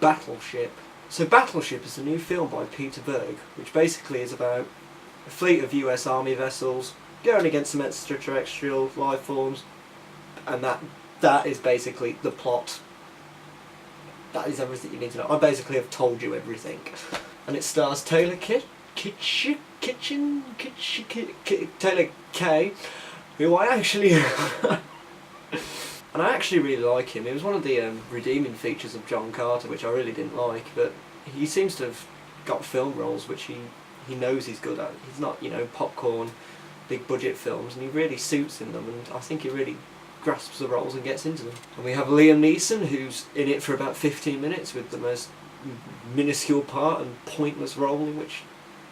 Battleship. So Battleship is a new film by Peter Berg, which basically is about a fleet of US Army vessels going against some extraterrestrial life forms, and that is basically the plot. That is everything you need to know. I basically have told you everything. And it stars Taylor Taylor Kay, who I actually and I actually really like him. He was one of the redeeming features of John Carter, which I really didn't like, but he seems to have got film roles which he knows he's good at. He's not, popcorn, big budget films, and he really suits in them, and I think he really grasps the roles and gets into them. And we have Liam Neeson, who's in it for about 15 minutes with the most minuscule part and pointless role in which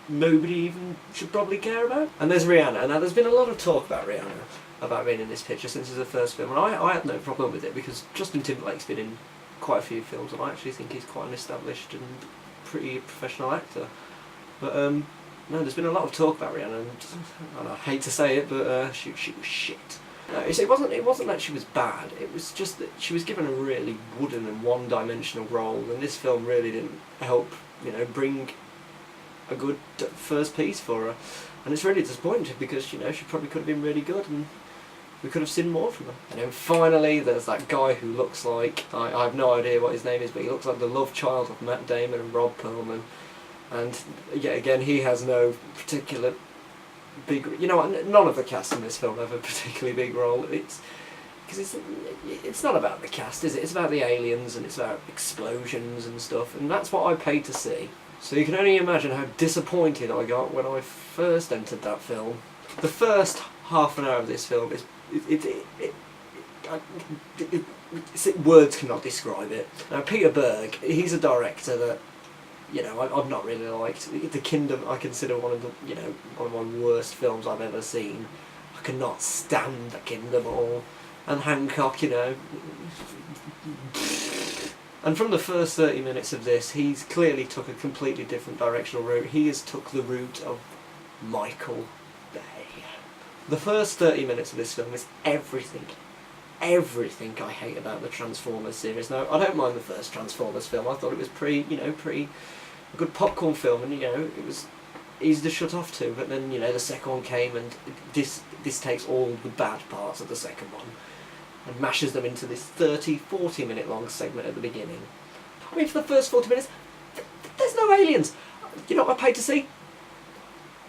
nobody even should probably care about. And there's Rihanna. Now there's been a lot of talk about Rihanna, about being in this picture since it's her first film, and I had no problem with it because Justin Timberlake's been in quite a few films, and I actually think he's quite an established and pretty professional actor. But no, there's been a lot of talk about Rihanna, and I hate to say it, but she was shit. No, it wasn't that she was bad. It was just that she was given a really wooden and one-dimensional role, and this film really didn't help, bring a good first piece for her. And it's really disappointing because she probably could have been really good, and we could have seen more from her. And then finally, there's that guy who looks like I have no idea what his name is, but he looks like the love child of Matt Damon and Rob Perlman. And yet again, he has no particular big. None of the cast in this film have a particularly big role. It's not about the cast, is it? It's about the aliens, and it's about explosions and stuff, and that's what I paid to see. So you can only imagine how disappointed I got when I first entered that film. The first half an hour of this film is words cannot describe it. Now Peter Berg, he's a director that I've not really liked. The Kingdom I consider one of my worst films I've ever seen. I cannot stand The Kingdom at all. And Hancock, And from the first 30 minutes of this, he's clearly took a completely different directional route. He has took the route of Michael Bay. The first 30 minutes of this film is everything I hate about the Transformers series. Now, I don't mind the first Transformers film. I thought it was pretty a good popcorn film, and it was easy to shut off to. But then the second one came, and this takes all the bad parts of the second one and mashes them into this 30-40 minute long segment at the beginning. I mean, for the first 40 minutes, there's no aliens. You know what I paid to see?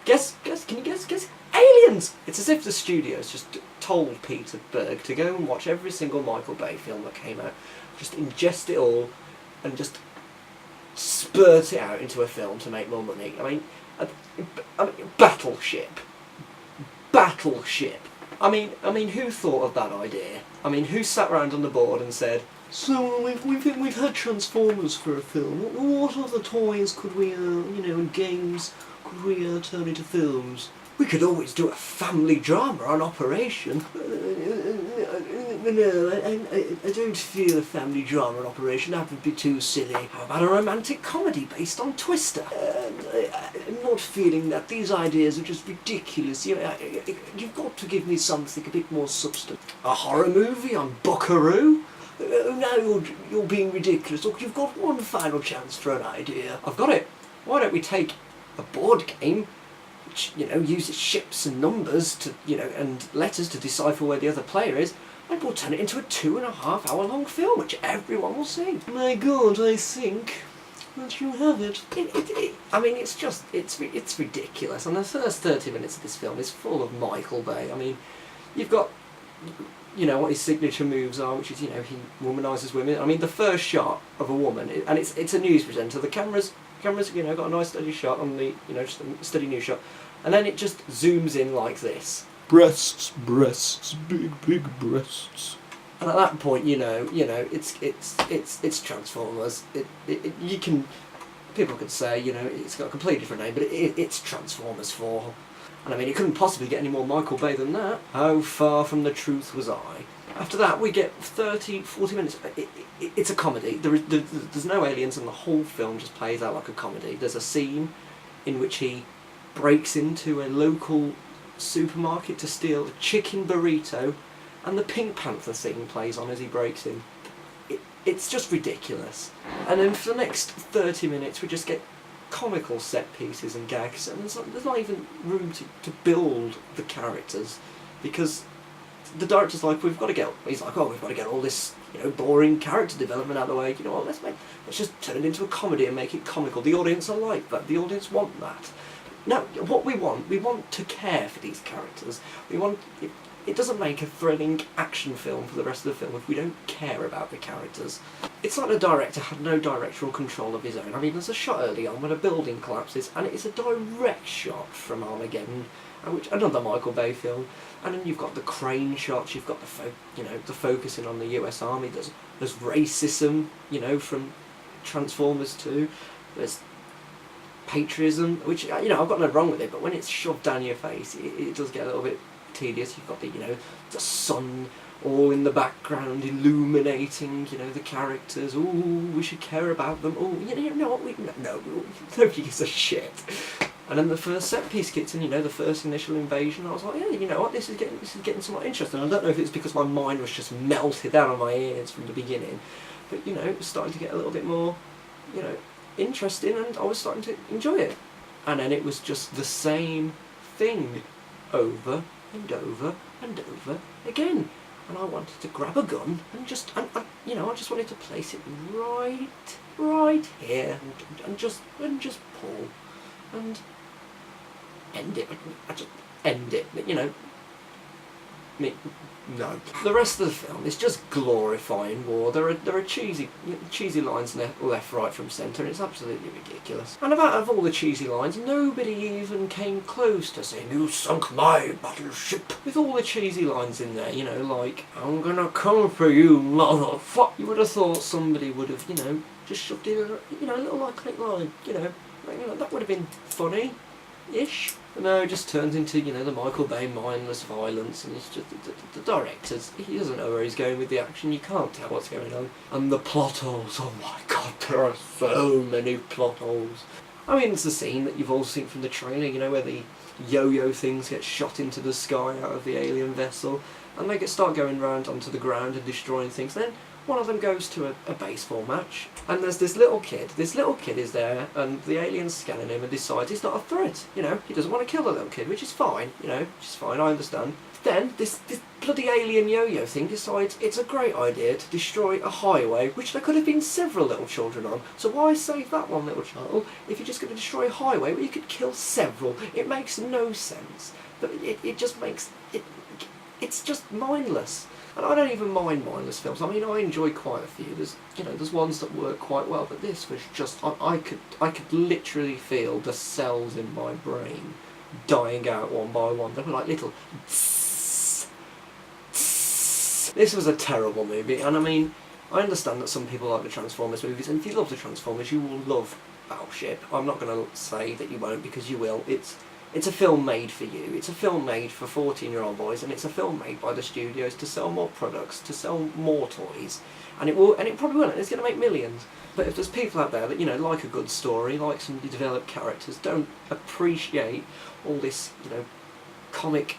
Guess, can you guess? Aliens! It's as if the studios just told Peter Berg to go and watch every single Michael Bay film that came out, just ingest it all, and just spurt it out into a film to make more money. I mean, Battleship. I mean, who thought of that idea? I mean, who sat round on the board and said, "So we've had Transformers for a film. What other toys could we, and games could we turn into films? We could always do a family drama on Operation." No, I don't feel a family drama on Operation. That would be too silly. How about a romantic comedy based on Twister? I'm not feeling that. These ideas are just ridiculous. You've got to give me something a bit more substance. A horror movie on Buckaroo? Now you're being ridiculous. Look, you've got one final chance for an idea. I've got it. Why don't we take a board game which, uses ships and numbers to, and letters to decipher where the other player is, and we'll turn it into a 2.5 hour long film which everyone will see. My God, I think that you have it. I mean, it's ridiculous. And the first 30 minutes of this film is full of Michael Bay. I mean, you've got, what his signature moves are, which is, he womanises women. I mean, the first shot of a woman, and it's a news presenter. The camera's got a nice steady shot on the, just a steady news shot, and then it just zooms in like this. Breasts, big breasts. And at that point, it's Transformers. People could say, it's got a completely different name, but it's Transformers 4. And I mean, it couldn't possibly get any more Michael Bay than that. How far from the truth was I? After that, we get 30-40 minutes. It's a comedy. There's no aliens, and the whole film just plays out like a comedy. There's a scene in which he breaks into a local supermarket to steal a chicken burrito, and the Pink Panther scene plays on as he breaks in. it's just ridiculous. And then for the next 30 minutes we just get comical set pieces and gags, and there's not even room to build the characters, because the director's like, he's like, oh, we've got to get all this, boring character development out of the way. You know what, let's just turn it into a comedy and make it comical. The audience are like that. The audience want that. No, what we want to care for these characters. It doesn't make a thrilling action film for the rest of the film if we don't care about the characters. It's like the director had no directorial control of his own. I mean, there's a shot early on when a building collapses, and it's a direct shot from Armageddon, which another Michael Bay film. And then you've got the crane shots. You've got the focusing on the U.S. Army. There's racism, from Transformers 2. There's patriotism, which I've got no wrong with it, but when it's shoved down your face, it does get a little bit tedious. You've got the sun all in the background illuminating the characters. Ooh, we should care about them. Ooh, you know what, no, nobody gives a shit. And then the first set piece kicks in, the first initial invasion. I was like, yeah, you know what, this is getting somewhat interesting. I don't know if it's because my mind was just melted out of my ears from the beginning, but it was starting to get a little bit more interesting, and I was starting to enjoy it. And then it was just the same thing over and over and over again, and I wanted to grab a gun and I just wanted to place it right here and just pull and end it. I just end it, no. The rest of the film is just glorifying war. There are cheesy lines left, right, from centre, and it's absolutely ridiculous. And out of all the cheesy lines, nobody even came close to saying, "You sunk my battleship." With all the cheesy lines in there, like, "I'm gonna come for you, motherfucker." You would have thought somebody would have, just shoved in a little iconic line, that would have been funny-ish. No, it just turns into, the Michael Bay mindless violence, and it's just, the director's, he doesn't know where he's going with the action, you can't tell what's going on. And the plot holes, oh my god, there are so many plot holes. I mean, it's the scene that you've all seen from the trailer, where the yo-yo things get shot into the sky out of the alien vessel, and they start going round onto the ground and destroying things. Then one of them goes to a baseball match, and there's this little kid is there, and the alien's scanning him and decides he's not a threat, he doesn't want to kill the little kid, which is fine, I understand. Then this bloody alien yo-yo thing decides it's a great idea to destroy a highway, which there could have been several little children on, so why save that one little child if you're just going to destroy a highway where you could kill several? It makes no sense, but it just makes it's just mindless. And I don't even mind mindless films. I mean, I enjoy quite a few. There's ones that work quite well, but this was just, I could literally feel the cells in my brain dying out one by one. They were like little tss, tss. This was a terrible movie, and I mean, I understand that some people like the Transformers movies, and if you love the Transformers, you will love Battleship. I'm not going to say that you won't, because you will. It's a film made for you. It's a film made for 14-year-old boys, and it's a film made by the studios to sell more products, to sell more toys, and it probably will. And it's going to make millions. But if there's people out there that like a good story, like some developed characters, don't appreciate all this comic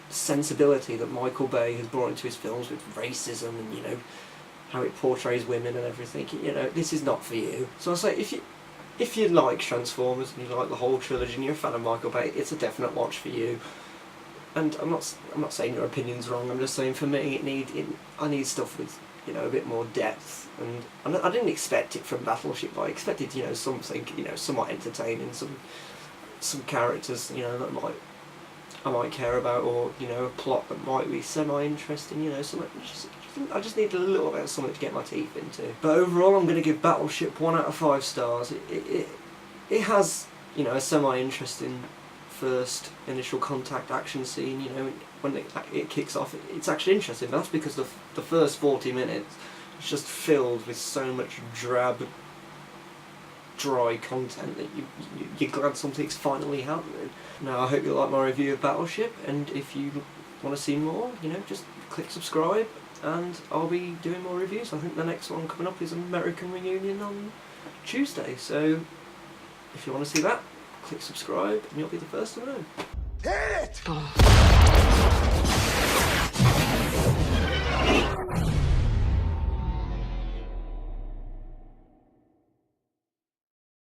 sensibility that Michael Bay has brought into his films with racism and how it portrays women and everything, this is not for you. So I say, if you like Transformers and you like the whole trilogy and you're a fan of Michael Bay, it's a definite watch for you. And I'm not saying your opinion's wrong. I'm just saying for me, I need stuff with a bit more depth. And I didn't expect it from Battleship. I expected something somewhat entertaining, some characters that I might care about, or a plot that might be semi-interesting. Something I just need a little bit of something to get my teeth into. But overall, I'm going to give Battleship 1 out of 5 stars. It has, a semi-interesting first initial contact action scene. When it kicks off, it's actually interesting. But that's because the first 40 minutes is just filled with so much drab, dry content that you're glad something's finally happening. Now, I hope you like my review of Battleship, and if you want to see more, just click subscribe. And I'll be doing more reviews. I think the next one coming up is American Reunion on Tuesday. So if you want to see that, click subscribe and you'll be the first to know. Hit it!